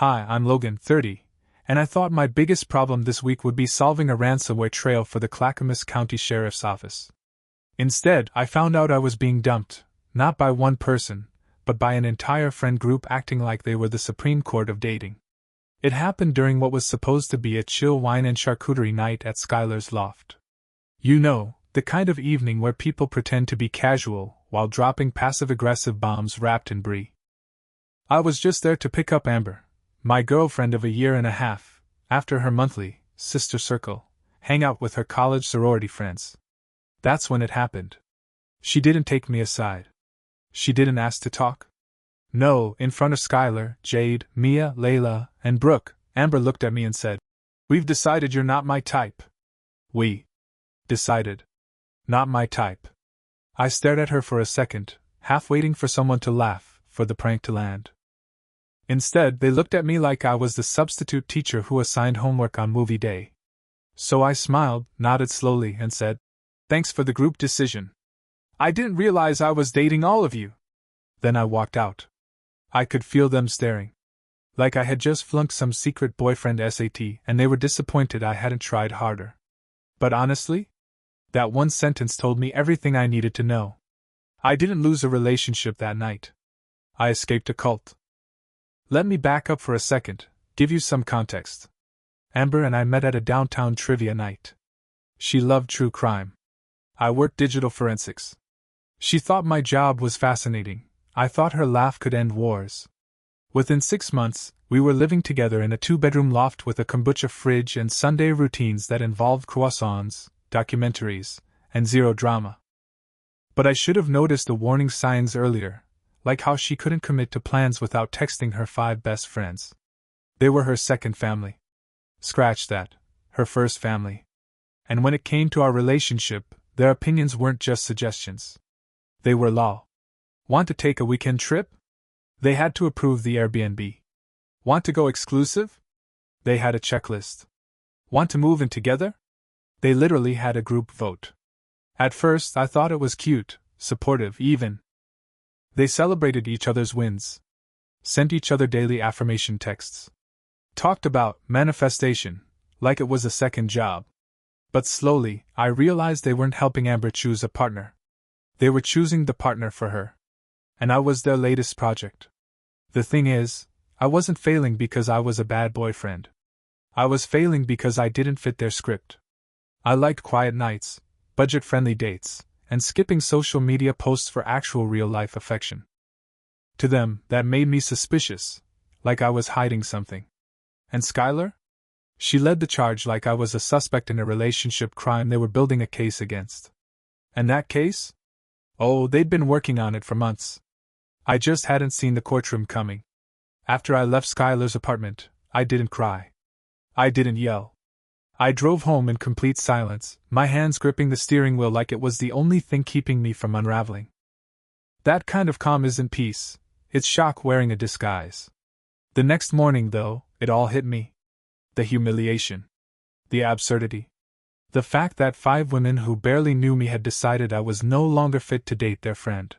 Hi, I'm Logan, 30, and I thought my biggest problem this week would be solving a ransomware trail for the Clackamas County Sheriff's Office. Instead, I found out I was being dumped, not by one person, but by an entire friend group acting like they were the Supreme Court of dating. It happened during what was supposed to be a chill wine and charcuterie night at Skylar's loft. You know, the kind of evening where people pretend to be casual while dropping passive-aggressive bombs wrapped in brie. I was just there to pick up Amber, my girlfriend of a year and a half, after her monthly sister circle hangout with her college sorority friends. That's when it happened. She didn't take me aside. She didn't ask to talk. No, in front of Skylar, Jade, Mia, Layla, and Brooke, Amber looked at me and said, "We've decided you're not my type." We decided. Not my type. I stared at her for a second, half waiting for someone to laugh, for the prank to land. Instead, they looked at me like I was the substitute teacher who assigned homework on movie day. So I smiled, nodded slowly, and said, "Thanks for the group decision. I didn't realize I was dating all of you." Then I walked out. I could feel them staring. Like I had just flunked some secret boyfriend SAT and they were disappointed I hadn't tried harder. But honestly, that one sentence told me everything I needed to know. I didn't lose a relationship that night. I escaped a cult. Let me back up for a second, give you some context. Amber and I met at a downtown trivia night. She loved true crime. I worked digital forensics. She thought my job was fascinating. I thought her laugh could end wars. Within 6 months, we were living together in a 2-bedroom loft with a kombucha fridge and Sunday routines that involved croissants, documentaries, and zero drama. But I should have noticed the warning signs earlier, like how she couldn't commit to plans without texting her 5 best friends. They were her second family. Scratch that, her first family. And when it came to our relationship, their opinions weren't just suggestions. They were law. Want to take a weekend trip? They had to approve the Airbnb. Want to go exclusive? They had a checklist. Want to move in together? They literally had a group vote. At first, I thought it was cute, supportive even. They celebrated each other's wins. Sent each other daily affirmation texts. Talked about manifestation, like it was a second job. But slowly, I realized they weren't helping Amber choose a partner. They were choosing the partner for her. And I was their latest project. The thing is, I wasn't failing because I was a bad boyfriend. I was failing because I didn't fit their script. I liked quiet nights, budget-friendly dates, and skipping social media posts for actual real-life affection. To them, that made me suspicious, like I was hiding something. And Skylar? She led the charge like I was a suspect in a relationship crime they were building a case against. And that case? Oh, they'd been working on it for months. I just hadn't seen the courtroom coming. After I left Skylar's apartment, I didn't cry. I didn't yell. I drove home in complete silence, my hands gripping the steering wheel like it was the only thing keeping me from unraveling. That kind of calm isn't peace, it's shock wearing a disguise. The next morning, though, it all hit me. The humiliation. The absurdity. The fact that 5 women who barely knew me had decided I was no longer fit to date their friend.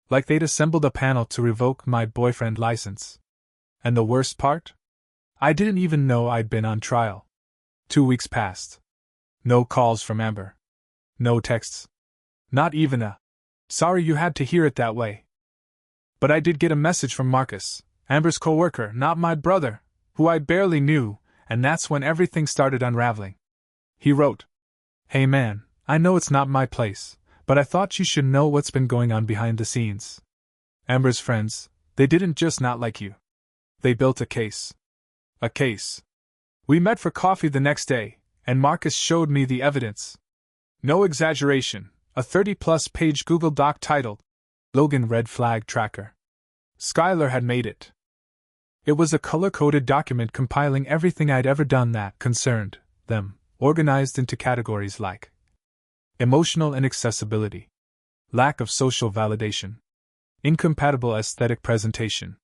Like they'd assembled a panel to revoke my boyfriend license. And the worst part? I didn't even know I'd been on trial. 2 weeks passed. No calls from Amber. No texts. Not even a, "Sorry you had to hear it that way." But I did get a message from Marcus, Amber's co-worker, not my brother, who I barely knew, and that's when everything started unraveling. He wrote, "Hey man, I know it's not my place, but I thought you should know what's been going on behind the scenes. Amber's friends, they didn't just not like you. They built a case. A case. We met for coffee the next day, and Marcus showed me the evidence. No exaggeration, a 30-plus page Google Doc titled, Logan Red Flag Tracker. Skylar had made it. It was a color-coded document compiling everything I'd ever done that concerned them, organized into categories like emotional inaccessibility, lack of social validation, incompatible aesthetic presentation,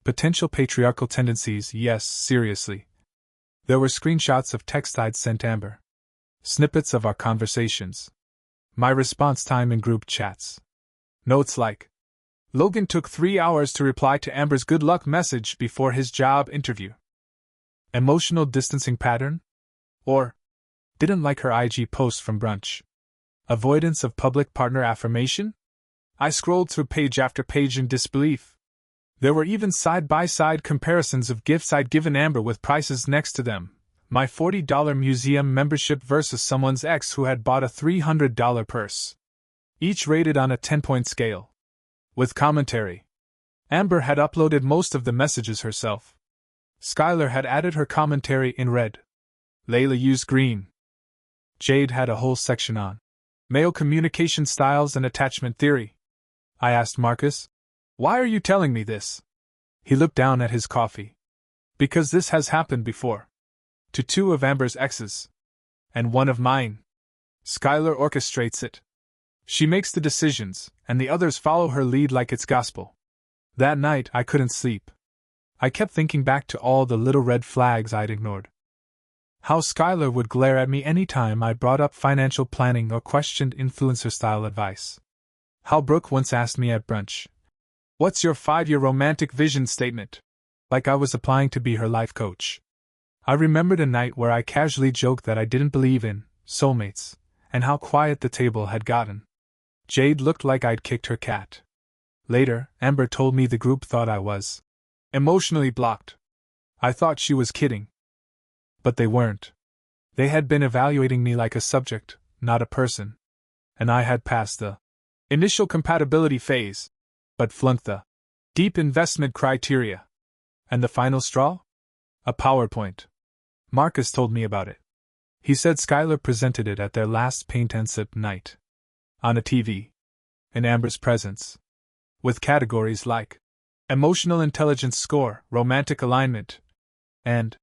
potential patriarchal tendencies. Yes, seriously. There were screenshots of text I'd sent Amber, snippets of our conversations, my response time in group chats, notes like, Logan took 3 hours to reply to Amber's good luck message before his job interview. Emotional distancing pattern? Or didn't like her IG post from brunch. Avoidance of public partner affirmation? I scrolled through page after page in disbelief. There were even side-by-side comparisons of gifts I'd given Amber with prices next to them. My $40 museum membership versus someone's ex who had bought a $300 purse. Each rated on a 10-point scale. With commentary. Amber had uploaded most of the messages herself. Skylar had added her commentary in red. Layla used green. Jade had a whole section on male communication styles and attachment theory. I asked Marcus, "Why are you telling me this?" He looked down at his coffee. "Because this has happened before. To 2 of Amber's exes. And 1 of mine. Skylar orchestrates it. She makes the decisions, and the others follow her lead like it's gospel." That night I couldn't sleep. I kept thinking back to all the little red flags I'd ignored. How Skylar would glare at me any time I brought up financial planning or questioned influencer-style advice. How Brooke once asked me at brunch, "What's your 5-year romantic vision statement?" Like I was applying to be her life coach. I remembered a night where I casually joked that I didn't believe in soulmates, and how quiet the table had gotten. Jade looked like I'd kicked her cat. Later, Amber told me the group thought I was emotionally blocked. I thought she was kidding. But they weren't. They had been evaluating me like a subject, not a person. And I had passed the initial compatibility phase, but flunked the deep investment criteria. And the final straw? A PowerPoint. Marcus told me about it. He said Skylar presented it at their last paint and sip night. On a TV. In Amber's presence. With categories like emotional intelligence score, romantic alignment, and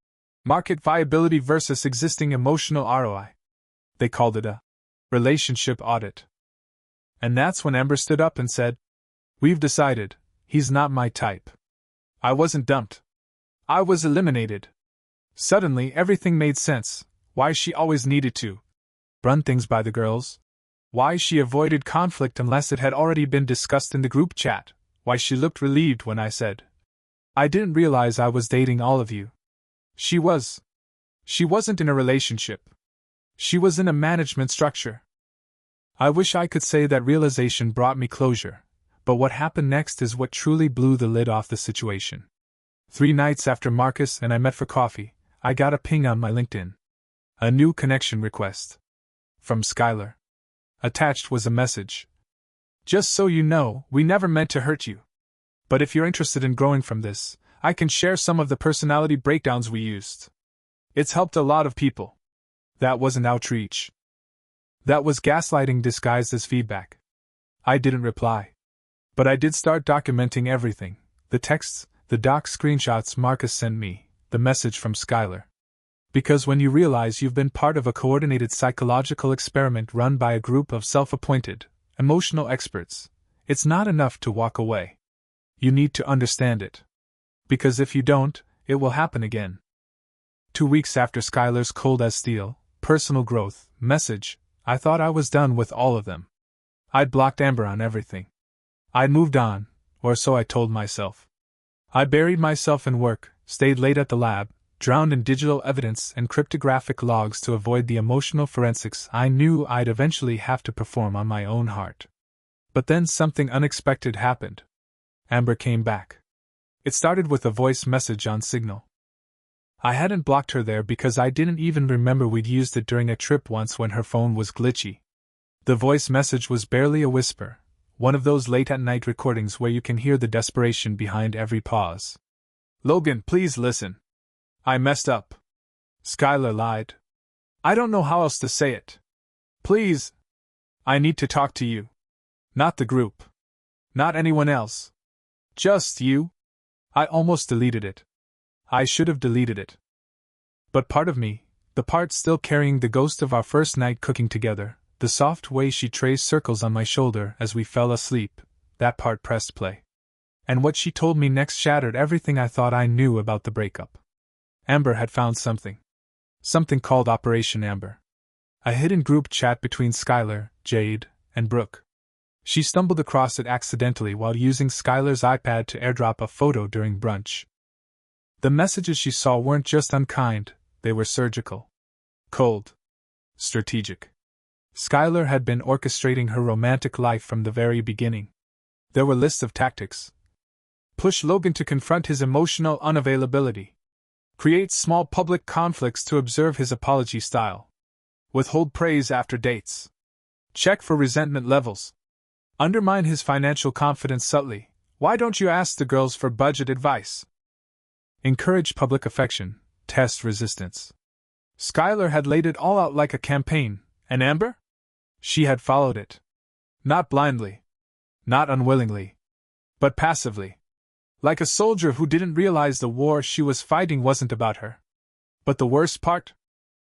market viability versus existing emotional ROI. They called it a relationship audit. And that's when Amber stood up and said, "We've decided, he's not my type." I wasn't dumped. I was eliminated. Suddenly everything made sense. Why she always needed to run things by the girls. Why she avoided conflict unless it had already been discussed in the group chat. Why she looked relieved when I said, "I didn't realize I was dating all of you." She was. She wasn't in a relationship. She was in a management structure. I wish I could say that realization brought me closure, but what happened next is what truly blew the lid off the situation. 3 nights after Marcus and I met for coffee, I got a ping on my LinkedIn. A new connection request. From Skylar. Attached was a message. "Just so you know, we never meant to hurt you. But if you're interested in growing from this, I can share some of the personality breakdowns we used. It's helped a lot of people." That wasn't outreach. That was gaslighting disguised as feedback. I didn't reply. But I did start documenting everything: the texts, the doc screenshots Marcus sent me, the message from Skylar. Because when you realize you've been part of a coordinated psychological experiment run by a group of self-appointed, emotional experts, it's not enough to walk away. You need to understand it. Because if you don't, it will happen again. 2 weeks after Skylar's cold as steel, personal growth message, I thought I was done with all of them. I'd blocked Amber on everything. I'd moved on, or so I told myself. I buried myself in work, stayed late at the lab, drowned in digital evidence and cryptographic logs to avoid the emotional forensics I knew I'd eventually have to perform on my own heart. But then something unexpected happened. Amber came back. It started with a voice message on Signal. I hadn't blocked her there because I didn't even remember we'd used it during a trip once when her phone was glitchy. The voice message was barely a whisper, one of those late-at-night recordings where you can hear the desperation behind every pause. "Logan, please listen. I messed up." Skylar lied. "I don't know how else to say it. Please. I need to talk to you. Not the group. Not anyone else. Just you." I almost deleted it. I should have deleted it. But part of me, the part still carrying the ghost of our first night cooking together, the soft way she traced circles on my shoulder as we fell asleep, that part pressed play. And what she told me next shattered everything I thought I knew about the breakup. Amber had found something. Something called Operation Amber. A hidden group chat between Skylar, Jade, and Brooke. She stumbled across it accidentally while using Skylar's iPad to airdrop a photo during brunch. The messages she saw weren't just unkind, they were surgical. Cold. Strategic. Skylar had been orchestrating her romantic life from the very beginning. There were lists of tactics. Push Logan to confront his emotional unavailability. Create small public conflicts to observe his apology style. Withhold praise after dates. Check for resentment levels. Undermine his financial confidence subtly. Why don't you ask the girls for budget advice? Encourage public affection. Test resistance. Skylar had laid it all out like a campaign, and Amber? She had followed it. Not blindly. Not unwillingly. But passively. Like a soldier who didn't realize the war she was fighting wasn't about her. But the worst part?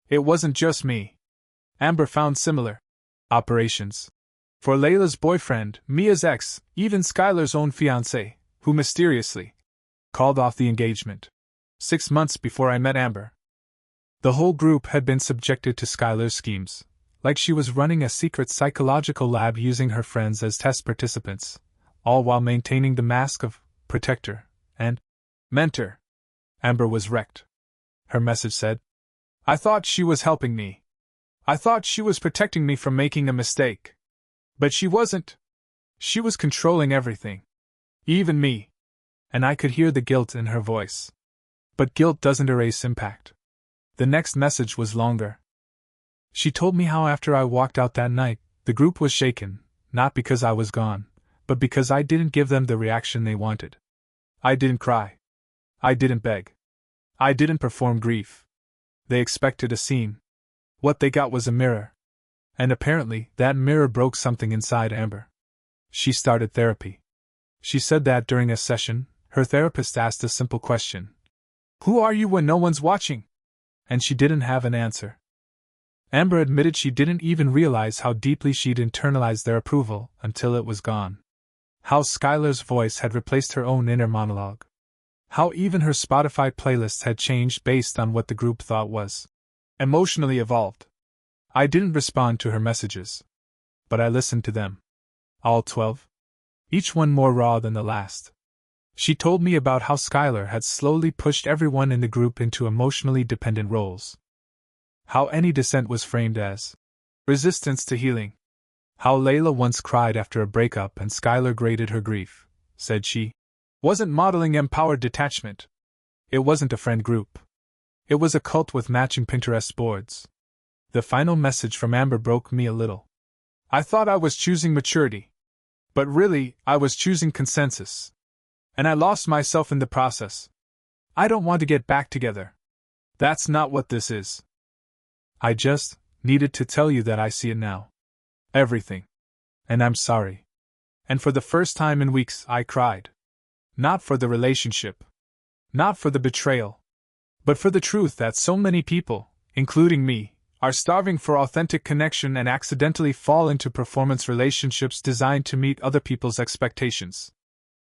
It wasn't just me. Amber found similar operations. For Layla's boyfriend, Mia's ex, even Skylar's own fiancé, who mysteriously called off the engagement 6 months before I met Amber. The whole group had been subjected to Skylar's schemes, like she was running a secret psychological lab using her friends as test participants, all while maintaining the mask of protector and mentor. Amber was wrecked. Her message said, "I thought she was helping me. I thought she was protecting me from making a mistake. But she wasn't. She was controlling everything. Even me." And I could hear the guilt in her voice. But guilt doesn't erase impact. The next message was longer. She told me how after I walked out that night, the group was shaken, not because I was gone, but because I didn't give them the reaction they wanted. I didn't cry. I didn't beg. I didn't perform grief. They expected a scene. What they got was a mirror. And apparently, that mirror broke something inside Amber. She started therapy. She said that during a session, her therapist asked a simple question. "Who are you when no one's watching?" And she didn't have an answer. Amber admitted she didn't even realize how deeply she'd internalized their approval until it was gone. How Skylar's voice had replaced her own inner monologue. How even her Spotify playlists had changed based on what the group thought was emotionally evolved. I didn't respond to her messages. But I listened to them. All 12. Each one more raw than the last. She told me about how Skylar had slowly pushed everyone in the group into emotionally dependent roles. How any dissent was framed as resistance to healing. How Layla once cried after a breakup and Skylar graded her grief, said she wasn't modeling empowered detachment. It wasn't a friend group. It was a cult with matching Pinterest boards. The final message from Amber broke me a little. I thought I was choosing maturity. But really, I was choosing consensus. And I lost myself in the process. I don't want to get back together. That's not what this is. I just needed to tell you that I see it now. Everything. And I'm sorry. And for the first time in weeks, I cried. Not for the relationship. Not for the betrayal. But for the truth that so many people, including me, are starving for authentic connection and accidentally fall into performance relationships designed to meet other people's expectations.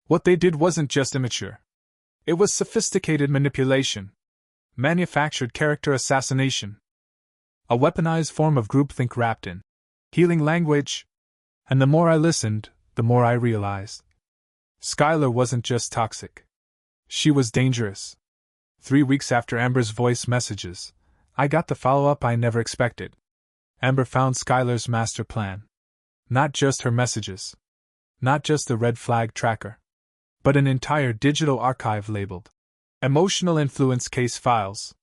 What they did wasn't just immature. It was sophisticated manipulation. Manufactured character assassination. A weaponized form of groupthink wrapped in healing language. And the more I listened, the more I realized. Skylar wasn't just toxic. She was dangerous. 3 weeks after Amber's voice messages, I got the follow-up I never expected. Amber found Skylar's master plan. Not just her messages. Not just the red flag tracker. But an entire digital archive labeled Emotional Influence Case Files.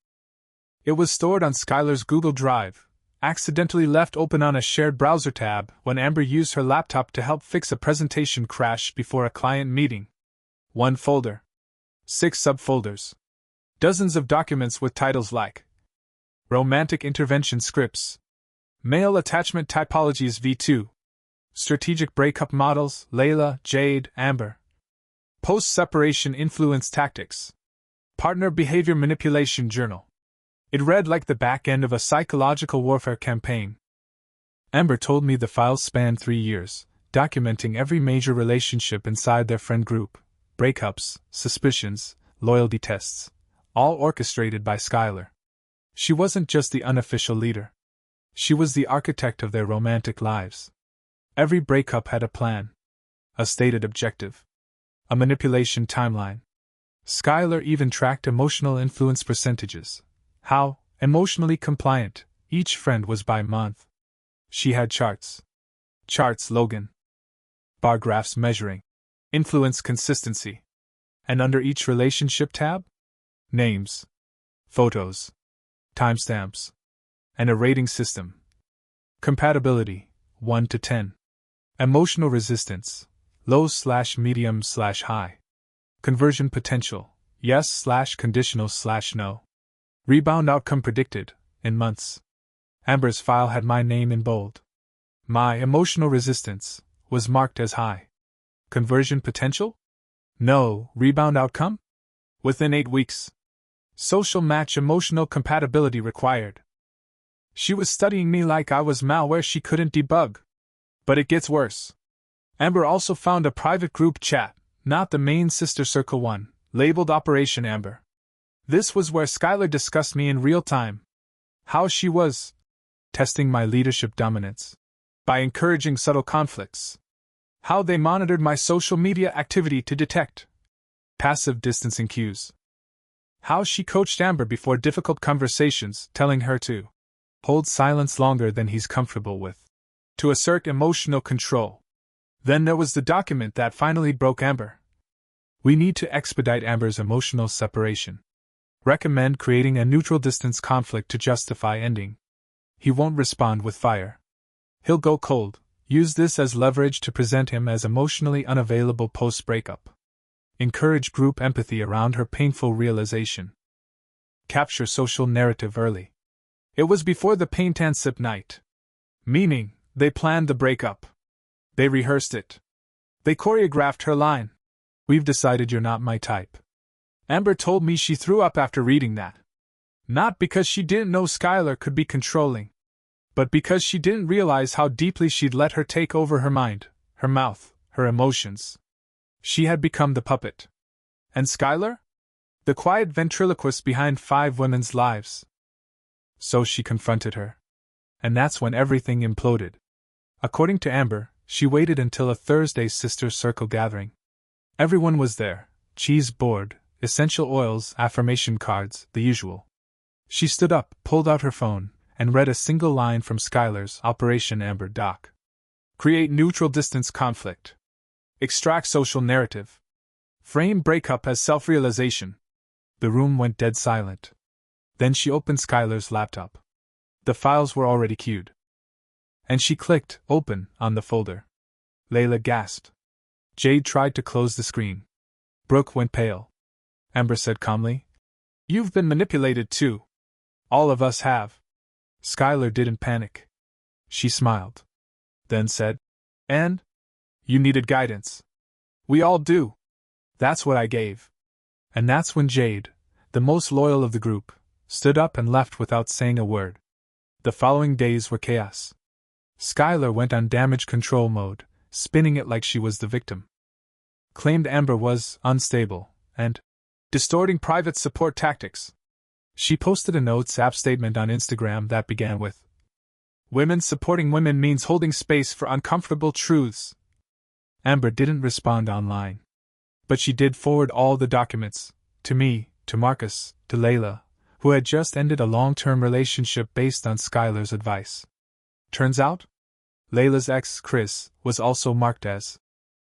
It was stored on Skylar's Google Drive, accidentally left open on a shared browser tab when Amber used her laptop to help fix a presentation crash before a client meeting. 1 folder. 6 subfolders. Dozens of documents with titles like Romantic Intervention Scripts, Male Attachment Typologies V2, Strategic Breakup Models, Layla, Jade, Amber, Post-Separation Influence Tactics, Partner Behavior Manipulation Journal. It read like the back end of a psychological warfare campaign. Amber told me the files spanned 3 years, documenting every major relationship inside their friend group, breakups, suspicions, loyalty tests, all orchestrated by Skylar. She wasn't just the unofficial leader. She was the architect of their romantic lives. Every breakup had a plan, a stated objective, a manipulation timeline. Skylar even tracked emotional influence percentages. How emotionally compliant each friend was by month. She had charts. Charts, Logan. Bar graphs measuring influence consistency. And under each relationship tab? Names, photos, timestamps, and a rating system. Compatibility, 1 to 10. Emotional resistance, low/medium/high. Conversion potential, yes/conditional/no. Rebound outcome predicted, in months. Amber's file had my name in bold. My emotional resistance was marked as high. Conversion potential? No. Rebound outcome? Within 8 weeks. Social match emotional compatibility required. She was studying me like I was malware she couldn't debug. But it gets worse. Amber also found a private group chat, not the main sister circle one, labeled Operation Amber. This was where Skylar discussed me in real time. How she was testing my leadership dominance by encouraging subtle conflicts. How they monitored my social media activity to detect passive distancing cues. How she coached Amber before difficult conversations, telling her to hold silence longer than he's comfortable with, to assert emotional control. Then there was the document that finally broke Amber. We need to expedite Amber's emotional separation. Recommend creating a neutral distance conflict to justify ending. He won't respond with fire. He'll go cold. Use this as leverage to present him as emotionally unavailable post-breakup. Encourage group empathy around her painful realization. Capture social narrative early. It was before the paint and sip night. Meaning, they planned the breakup. They rehearsed it. They choreographed her line. We've decided you're not my type. Amber told me she threw up after reading that. Not because she didn't know Skylar could be controlling, but because she didn't realize how deeply she'd let her take over her mind, her mouth, her emotions. She had become the puppet. And Skylar? The quiet ventriloquist behind 5 women's lives. So she confronted her. And that's when everything imploded. According to Amber, she waited until a Thursday sister circle gathering. Everyone was there, cheese board, essential oils, affirmation cards, the usual. She stood up, pulled out her phone, and read a single line from Skylar's Operation Amber doc. Create neutral distance conflict. Extract social narrative. Frame breakup as self-realization. The room went dead silent. Then she opened Skylar's laptop. The files were already queued. And she clicked open on the folder. Layla gasped. Jade tried to close the screen. Brooke went pale. Amber said calmly, "You've been manipulated too. All of us have." Skylar didn't panic. She smiled. Then said, "And? You needed guidance. We all do. That's what I gave." And that's when Jade, the most loyal of the group, stood up and left without saying a word. The following days were chaos. Skylar went on damage control mode, spinning it like she was the victim. Claimed Amber was unstable and distorting private support tactics. She posted a Notes app statement on Instagram that began with, "Women supporting women means holding space for uncomfortable truths." Amber didn't respond online. But she did forward all the documents, to me, to Marcus, to Layla, who had just ended a long-term relationship based on Skylar's advice. Turns out, Layla's ex, Chris, was also marked as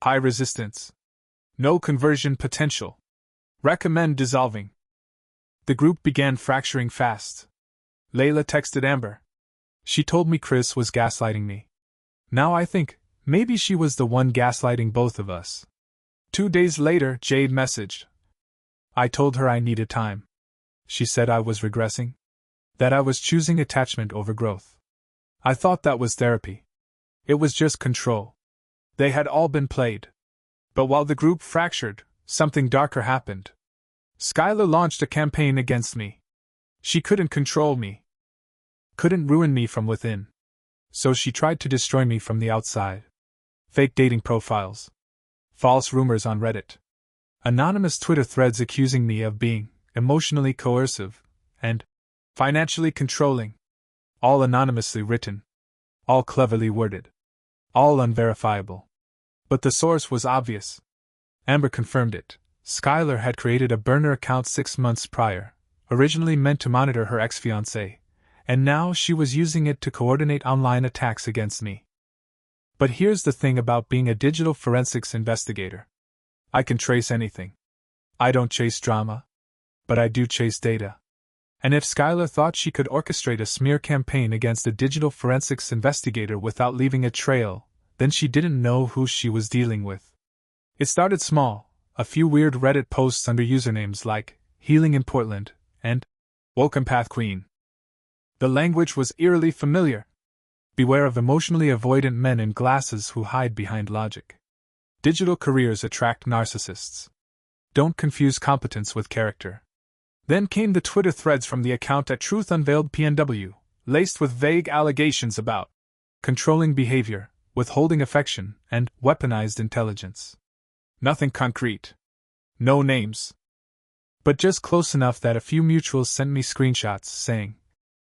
high resistance. No conversion potential. Recommend dissolving. The group began fracturing fast. Layla texted Amber. She told me Chris was gaslighting me. Now I think, maybe she was the one gaslighting both of us. 2 days later, Jade messaged. I told her I needed time. She said I was regressing. That I was choosing attachment over growth. I thought that was therapy. It was just control. They had all been played. But while the group fractured, something darker happened. Skylar launched a campaign against me. She couldn't control me. Couldn't ruin me from within. So she tried to destroy me from the outside. Fake dating profiles. False rumors on Reddit. Anonymous Twitter threads accusing me of being emotionally coercive and financially controlling. All anonymously written. All cleverly worded. All unverifiable. But the source was obvious. Amber confirmed it. Skylar had created a burner account 6 months prior, originally meant to monitor her ex-fiancé, and now she was using it to coordinate online attacks against me. But here's the thing about being a digital forensics investigator. I can trace anything. I don't chase drama, but I do chase data. And if Skylar thought she could orchestrate a smear campaign against a digital forensics investigator without leaving a trail, then she didn't know who she was dealing with. It started small. A few weird Reddit posts under usernames like Healing in Portland and Woken Path Queen. The language was eerily familiar. Beware of emotionally avoidant men in glasses who hide behind logic. Digital careers attract narcissists. Don't confuse competence with character. Then came the Twitter threads from the account at Truth Unveiled PNW, laced with vague allegations about controlling behavior, withholding affection, and weaponized intelligence. Nothing concrete. No names. But just close enough that a few mutuals sent me screenshots saying,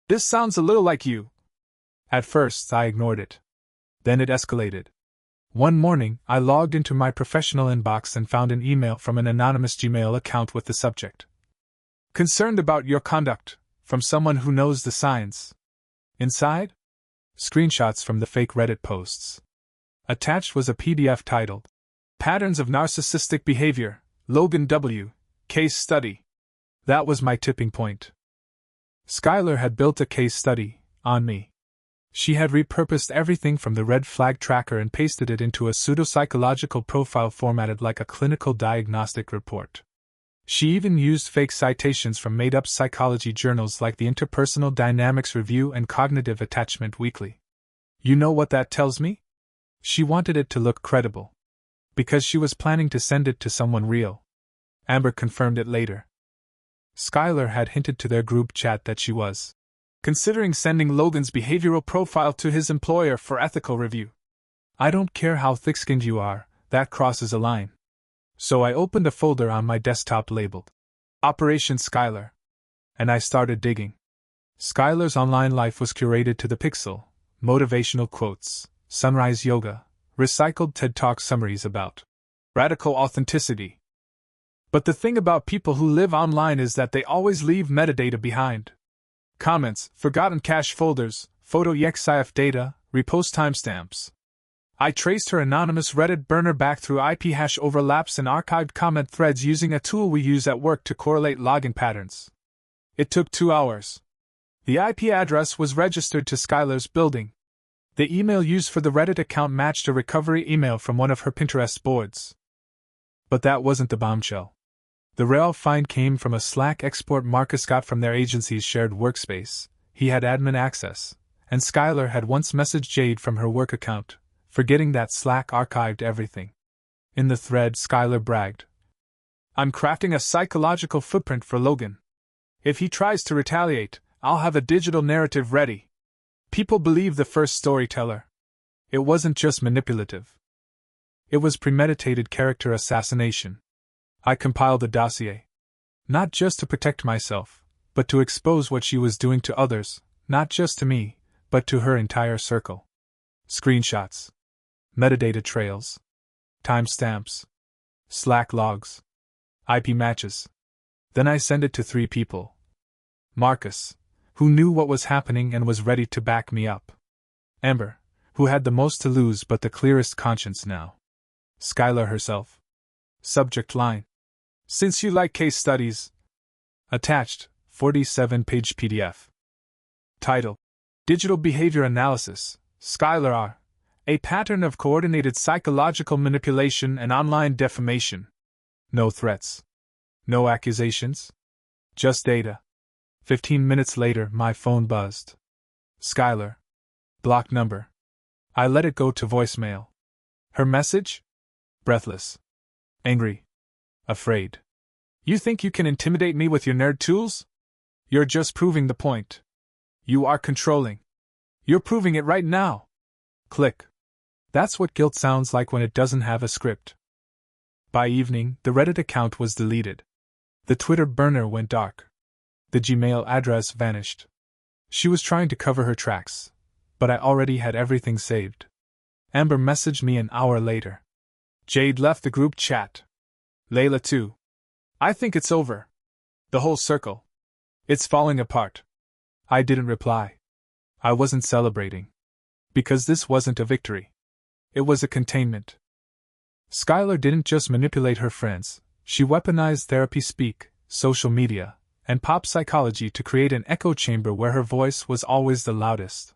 "This sounds a little like you." At first, I ignored it. Then it escalated. One morning, I logged into my professional inbox and found an email from an anonymous Gmail account with the subject: "Concerned about your conduct, from someone who knows the signs." Inside? Screenshots from the fake Reddit posts. Attached was a PDF titled, "Patterns of Narcissistic Behavior, Logan W. Case Study." That was my tipping point. Skylar had built a case study on me. She had repurposed everything from the red flag tracker and pasted it into a pseudo-psychological profile formatted like a clinical diagnostic report. She even used fake citations from made-up psychology journals like the Interpersonal Dynamics Review and Cognitive Attachment Weekly. You know what that tells me? She wanted it to look credible. Because she was planning to send it to someone real. Amber confirmed it later. Skylar had hinted to their group chat that she was considering sending Logan's behavioral profile to his employer for ethical review. I don't care how thick-skinned you are, that crosses a line. So I opened a folder on my desktop labeled Operation Skylar. And I started digging. Skylar's online life was curated to the pixel: motivational quotes, sunrise yoga, recycled TED Talk summaries about radical authenticity. But the thing about people who live online is that they always leave metadata behind. Comments, forgotten cache folders, photo EXIF data, repost timestamps. I traced her anonymous Reddit burner back through IP hash overlaps and archived comment threads using a tool we use at work to correlate login patterns. It took 2 hours. The IP address was registered to Skylar's building. The email used for the Reddit account matched a recovery email from one of her Pinterest boards. But that wasn't the bombshell. The real find came from a Slack export Marcus got from their agency's shared workspace. He had admin access, and Skylar had once messaged Jade from her work account, forgetting that Slack archived everything. In the thread, Skylar bragged, "I'm crafting a psychological footprint for Logan. If he tries to retaliate, I'll have a digital narrative ready." People believe the first storyteller. It wasn't just manipulative. It was premeditated character assassination. I compiled a dossier. Not just to protect myself, but to expose what she was doing to others, not just to me, but to her entire circle. Screenshots. Metadata trails. Timestamps. Slack logs. IP matches. Then I sent it to 3 people. Marcus, who knew what was happening and was ready to back me up. Amber, who had the most to lose but the clearest conscience now. Skylar herself. Subject line: "Since you like case studies." Attached, 47-page PDF. Title: Digital Behavior Analysis, Skylar R. A Pattern of Coordinated Psychological Manipulation and Online Defamation. No threats. No accusations. Just data. 15 minutes later, my phone buzzed. Skylar. Blocked number. I let it go to voicemail. Her message? Breathless. Angry. Afraid. "You think you can intimidate me with your nerd tools? You're just proving the point. You are controlling. You're proving it right now." Click. That's what guilt sounds like when it doesn't have a script. By evening, the Reddit account was deleted. The Twitter burner went dark. The Gmail address vanished. She was trying to cover her tracks, but I already had everything saved. Amber messaged me an hour later. Jade left the group chat. Layla too. I think it's over. The whole circle. It's falling apart. I didn't reply. I wasn't celebrating. Because this wasn't a victory. It was a containment. Skylar didn't just manipulate her friends, she weaponized therapy speak, social media, and pop psychology to create an echo chamber where her voice was always the loudest.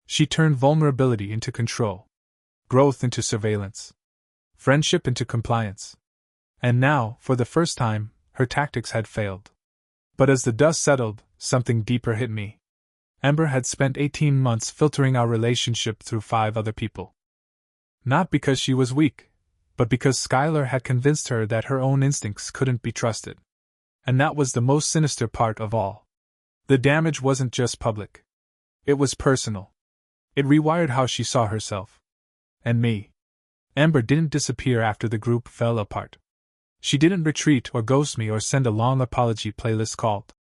She turned vulnerability into control, growth into surveillance, friendship into compliance. And now, for the first time, her tactics had failed. But as the dust settled, something deeper hit me. Amber had spent 18 months filtering our relationship through 5 other people. Not because she was weak, but because Skylar had convinced her that her own instincts couldn't be trusted. And that was the most sinister part of all. The damage wasn't just public. It was personal. It rewired how she saw herself. And me. Amber didn't disappear after the group fell apart. She didn't retreat or ghost me or send a long apology playlist called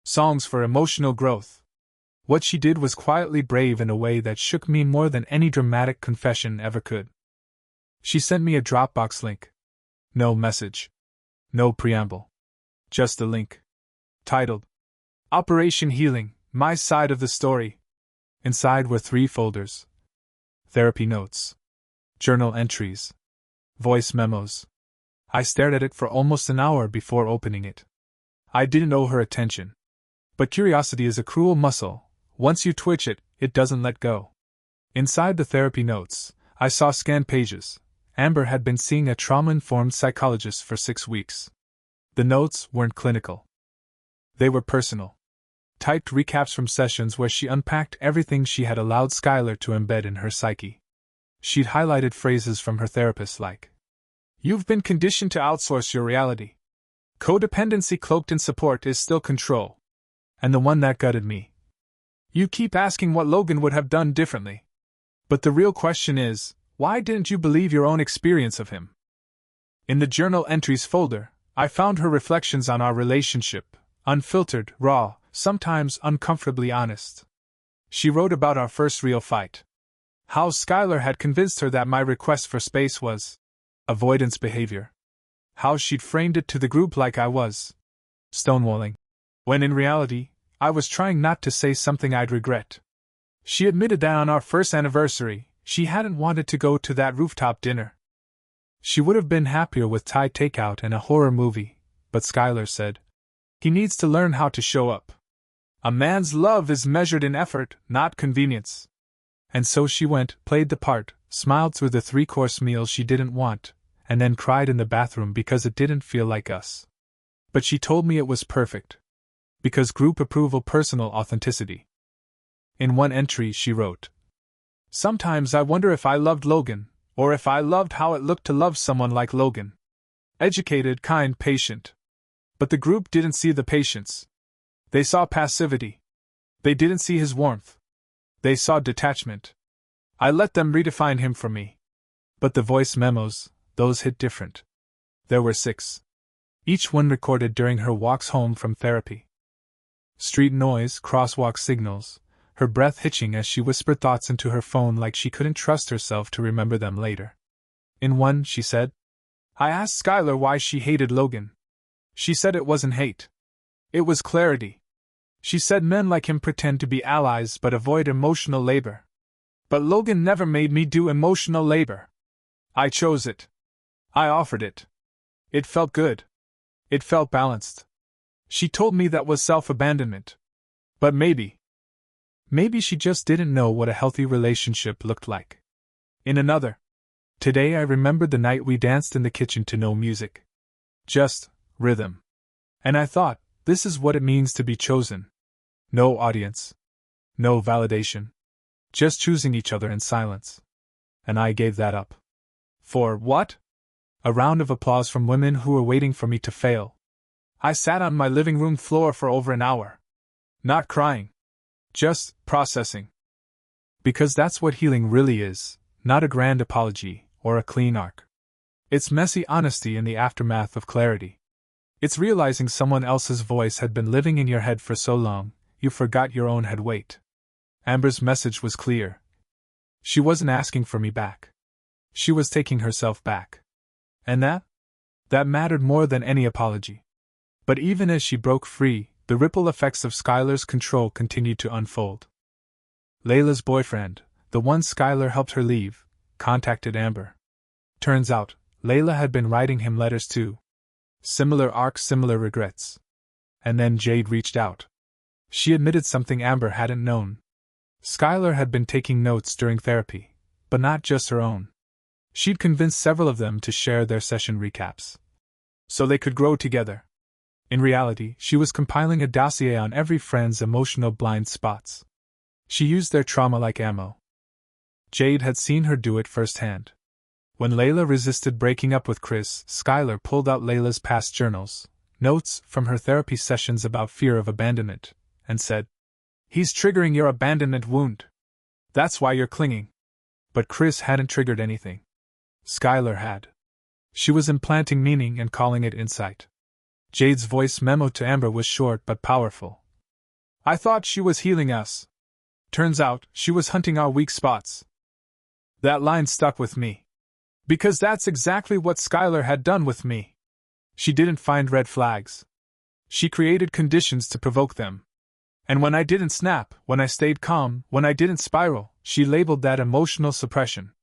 Songs for Emotional Growth. What she did was quietly brave in a way that shook me more than any dramatic confession ever could. She sent me a Dropbox link. No message. No preamble. Just a link. Titled Operation Healing, My Side of the Story. Inside were 3 folders. Therapy notes. Journal entries. Voice memos. I stared at it for almost an hour before opening it. I didn't owe her attention. But curiosity is a cruel muscle. Once you twitch it, it doesn't let go. Inside the therapy notes, I saw scanned pages. Amber had been seeing a trauma-informed psychologist for 6 weeks. The notes weren't clinical. They were personal. Typed recaps from sessions where she unpacked everything she had allowed Skylar to embed in her psyche. She'd highlighted phrases from her therapist like, "You've been conditioned to outsource your reality. Codependency cloaked in support is still control." And the one that gutted me. "You keep asking what Logan would have done differently. But the real question is, why didn't you believe your own experience of him?" In the journal entries folder, I found her reflections on our relationship, unfiltered, raw, sometimes uncomfortably honest. She wrote about our first real fight. How Skylar had convinced her that my request for space was avoidance behavior. How she'd framed it to the group like I was stonewalling, when in reality, I was trying not to say something I'd regret. She admitted that on our first anniversary, she hadn't wanted to go to that rooftop dinner. She would have been happier with Thai takeout and a horror movie, but Skylar said, "He needs to learn how to show up. A man's love is measured in effort, not convenience." And so she went, played the part, smiled through the 3-course meal she didn't want, and then cried in the bathroom because it didn't feel like us. But she told me it was perfect. Because group approval, personal authenticity. In one entry she wrote, "Sometimes I wonder if I loved Logan, or if I loved how it looked to love someone like Logan. Educated, kind, patient. But the group didn't see the patience. They saw passivity. They didn't see his warmth. They saw detachment. I let them redefine him for me. But the voice memos, those hit different. There were 6. Each one recorded during her walks home from therapy. Street noise, crosswalk signals, her breath hitching as she whispered thoughts into her phone like she couldn't trust herself to remember them later. In one, she said, "I asked Skylar why she hated Logan. She said it wasn't hate. It was clarity. She said men like him pretend to be allies but avoid emotional labor. But Logan never made me do emotional labor. I chose it. I offered it. It felt good. It felt balanced. She told me that was self-abandonment. But maybe she just didn't know what a healthy relationship looked like." In another, "Today I remembered the night we danced in the kitchen to no music. Just rhythm. And I thought, this is what it means to be chosen. No audience. No validation. Just choosing each other in silence. And I gave that up. For what? A round of applause from women who were waiting for me to fail. I sat on my living room floor for over an hour. Not crying. Just processing. Because that's what healing really is, not a grand apology or a clean arc. It's messy honesty in the aftermath of clarity. It's realizing someone else's voice had been living in your head for so long, you forgot your own had weight. Amber's message was clear. She wasn't asking for me back. She was taking herself back. And that mattered more than any apology. But even as she broke free, the ripple effects of Skylar's control continued to unfold. Layla's boyfriend, the one Skylar helped her leave, contacted Amber. Turns out, Layla had been writing him letters too. Similar arc, similar regrets. And then Jade reached out. She admitted something Amber hadn't known. Skylar had been taking notes during therapy, but not just her own. She'd convinced several of them to share their session recaps, so they could grow together. In reality, she was compiling a dossier on every friend's emotional blind spots. She used their trauma like ammo. Jade had seen her do it firsthand. When Layla resisted breaking up with Chris, Skylar pulled out Layla's past journals, notes from her therapy sessions about fear of abandonment, and said, "He's triggering your abandonment wound. That's why you're clinging." But Chris hadn't triggered anything. Skylar had. She was implanting meaning and calling it insight. Jade's voice memo to Amber was short but powerful. "I thought she was healing us. Turns out, she was hunting our weak spots." That line stuck with me. Because that's exactly what Skylar had done with me. She didn't find red flags. She created conditions to provoke them. And when I didn't snap, when I stayed calm, when I didn't spiral, she labeled that emotional suppression.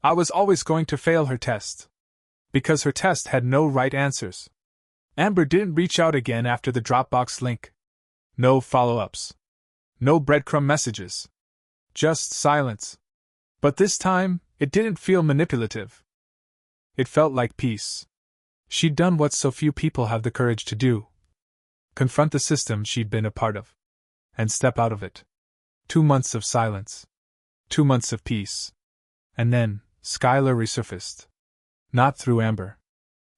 I was always going to fail her test. Because her test had no right answers. Amber didn't reach out again after the Dropbox link. No follow-ups. No breadcrumb messages. Just silence. But this time, it didn't feel manipulative. It felt like peace. She'd done what so few people have the courage to do. Confront the system she'd been a part of. And step out of it. 2 months of silence. 2 months of peace. And then, Skylar resurfaced. Not through Amber.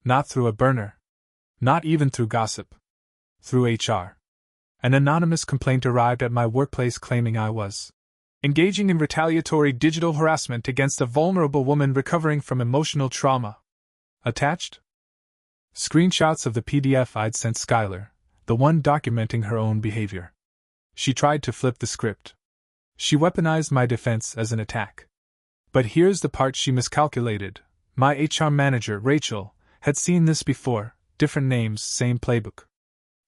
Not through a burner. Not even through gossip. Through HR. An anonymous complaint arrived at my workplace claiming I was engaging in retaliatory digital harassment against a vulnerable woman recovering from emotional trauma. Attached? Screenshots of the PDF I'd sent Skylar, the one documenting her own behavior. She tried to flip the script. She weaponized my defense as an attack. But here's the part she miscalculated. My HR manager, Rachel, had seen this before, different names, same playbook.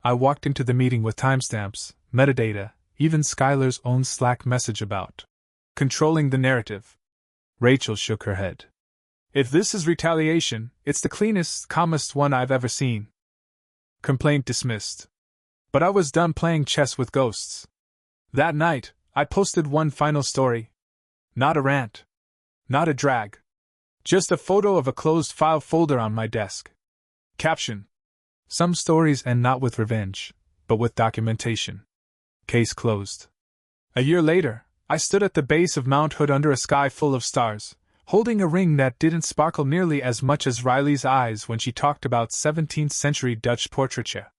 I walked into the meeting with timestamps, metadata, even Skylar's own Slack message about controlling the narrative. Rachel shook her head. If this is retaliation, it's the cleanest, calmest one I've ever seen. Complaint dismissed. But I was done playing chess with ghosts. That night, I posted one final story. Not a rant. Not a drag. Just a photo of a closed file folder on my desk. Caption: Some stories end not with revenge, but with documentation. Case closed. A year later, I stood at the base of Mount Hood under a sky full of stars, holding a ring that didn't sparkle nearly as much as Riley's eyes when she talked about 17th century Dutch portraiture.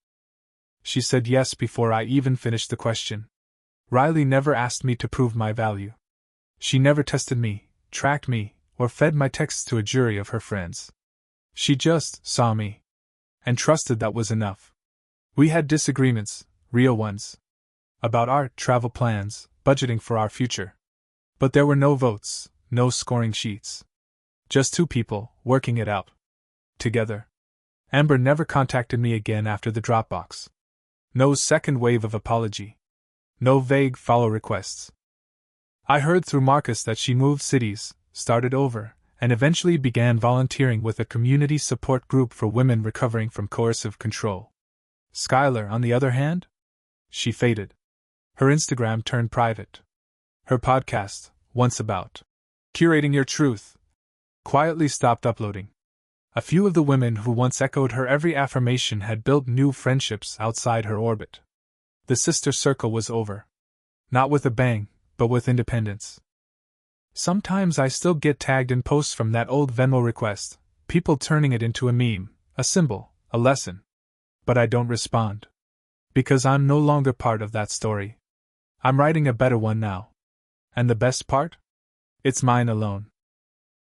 She said yes before I even finished the question. Riley never asked me to prove my value. She never tested me, tracked me, or fed my texts to a jury of her friends. She just saw me. And trusted that was enough. We had disagreements, real ones. About art, travel plans, budgeting for our future. But there were no votes, no scoring sheets. Just two people, working it out. Together. Amber never contacted me again after the Dropbox. No second wave of apology. No vague follow requests. I heard through Marcus that she moved cities, started over, and eventually began volunteering with a community support group for women recovering from coercive control. Skylar, on the other hand? She faded. Her Instagram turned private. Her podcast, once about curating your truth, quietly stopped uploading. A few of the women who once echoed her every affirmation had built new friendships outside her orbit. The sister circle was over. Not with a bang, but with independence. Sometimes I still get tagged in posts from that old Venmo request, people turning it into a meme, a symbol, a lesson. But I don't respond. Because I'm no longer part of that story. I'm writing a better one now. And the best part? It's mine alone.